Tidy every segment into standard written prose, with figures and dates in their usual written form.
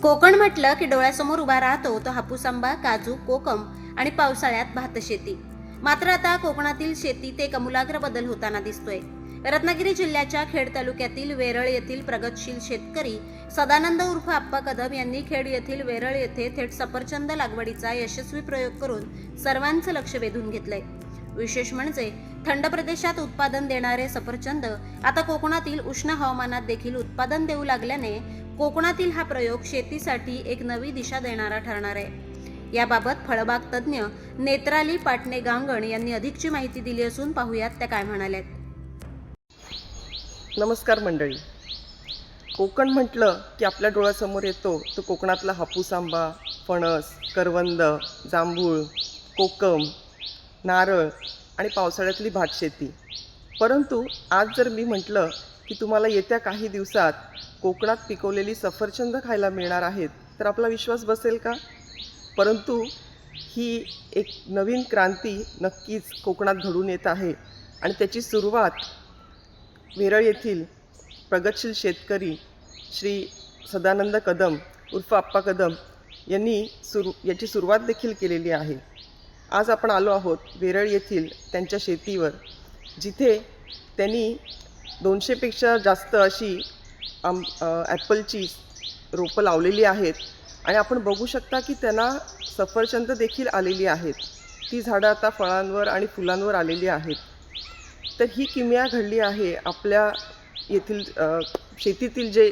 कोकण म्हटलं की डोळ्यासमोर उभा राहतो तो हापूस आंबा, काजू, कोकम आणि पावसाळ्यात भातशेती. मात्र आता कोकणातील शेतीत एक आमूलाग्र बदल होताना दिसतोय. रत्नागिरी जिल्ह्याच्या खेड तालुक्यातील वेरळ येथील प्रगतशील शेतकरी सदानंद उर्फ आप्पा कदम यांनी खेड येथील वेरळ येथे थेट सफरचंद लागवडीचा यशस्वी प्रयोग करून सर्वांचं लक्ष वेधून घेतलंय. विशेष म्हणजे थंड प्रदेशात उत्पादन देणारे सफरचंद आता कोकणातील उष्ण हवामानात देखील उत्पादन देऊ लागल्याने कोकणातील हा प्रयोग शेतीसाठी एक नवी दिशा देणारा ठरणार आहे. याबाबत फळबाग तज्ज्ञ नेत्राली पाटणे गांगण यांनी अधिकची माहिती दिली असून पाहुयात त्या काय म्हणाल्यात. नमस्कार मंडळी. कोकण म्हटलं की आपल्या डोळ्यासमोर येतो तो कोकणातला हापूस आंबा, फणस, करवंद, जांभूळ, कोकम, नारळ आणि पावसाळ्यातली भातशेती. परंतु आज जर मी म्हटलं की तुम्हाला येत्या काही दिवसात कोकणात पिकवलेली सफरचंद खायला मिळणार आहेत तर आपला विश्वास बसेल का? परंतु ही एक नवीन क्रांती नक्कीच कोकणात घडून येत आहे आणि त्याची सुरुवात वेरळ येथील प्रगतशील शेतकरी श्री सदानंद कदम उर्फ आप्पा कदम यांनी याची सुरुवात देखील केलेली आहे. आज आपण आलो आहोत वेरळ येथील त्यांच्या शेतीवर, जिथे त्यांनी 200पेक्षा जास्त अशी ॲपलची रोपं लावलेली आहेत आणि आपण बघू शकता की त्यांना सफरचंद देखील आलेली आहेत. ती झाडं आता फळांवर आणि फुलांवर आलेली आहेत. तर ही किमया घडली आहे आपल्या येथील शेतीतील जे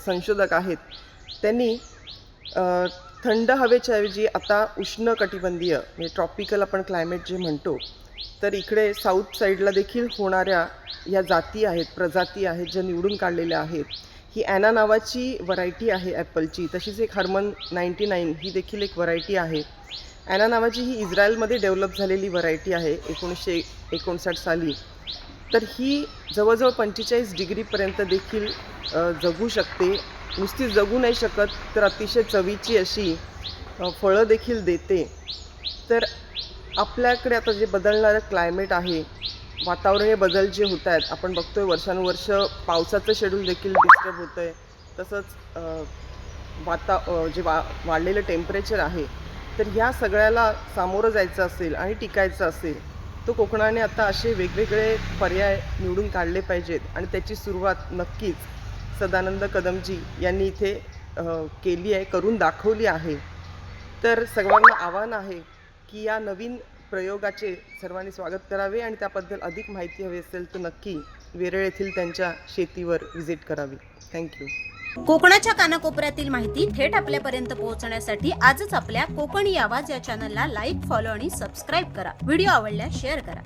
संशोधक आहेत त्यांनी थंड हवेच्या ऐवजी आता उष्ण कटिबंधीय म्हणजे ट्रॉपिकल आपण क्लायमेट जे म्हणतो, तर इकडे साऊथ साईडला देखील होणाऱ्या या जाती आहेत, प्रजाती आहेत ज्या निवडून काढलेल्या आहेत. ही ॲना नावाची व्हरायटी आहे ॲपलची. तशीच एक हर्मन 99 ही देखील एक व्हरायटी आहे. ॲना नावाची ही इस्रायलमध्ये डेव्हलप झालेली व्हरायटी आहे 1959 साली. तर ही जवळजवळ 45 डिग्रीपर्यंत देखील जगू शकते. नुसती जगू नाही शकत तर अतिशय चवीची अशी फळं देखील देते. तर आपल्याकडे आता जे बदलणारं क्लायमेट आहे, वातावरणीय बदल जे होत आहेत, आपण बघतोय वर्षानुवर्ष पावसाचं शेड्यूल देखील डिस्टर्ब होतं आहे. तसंच वाढलेलं टेम्परेचर आहे. तर ह्या सगळ्याला सामोरं जायचं असेल आणि टिकायचं असेल तर कोकणाने आता असे वेगवेगळे पर्याय निवडून काढले पाहिजेत आणि त्याची सुरुवात नक्कीच सदानंद कदमजी यांनी इथे केली आहे, करून दाखवली आहे. तर सर्वांना आव्हान आहे की या नवीन प्रयोगाचे सर्वांनी स्वागत करावे आणि त्याबद्दल अधिक माहिती हवी असेल तर नक्की वेरळ येथील त्यांच्या शेतीवर व्हिजिट करावी. थँक्यू. कोकणाच्या कानाकोपऱ्यातील माहिती थेट आपल्यापर्यंत पोहोचण्यासाठी आजच आपल्या कोकणी आवाज या चॅनलला लाईक, फॉलो आणि सबस्क्राईब करा. व्हिडिओ आवडल्यास शेअर करा.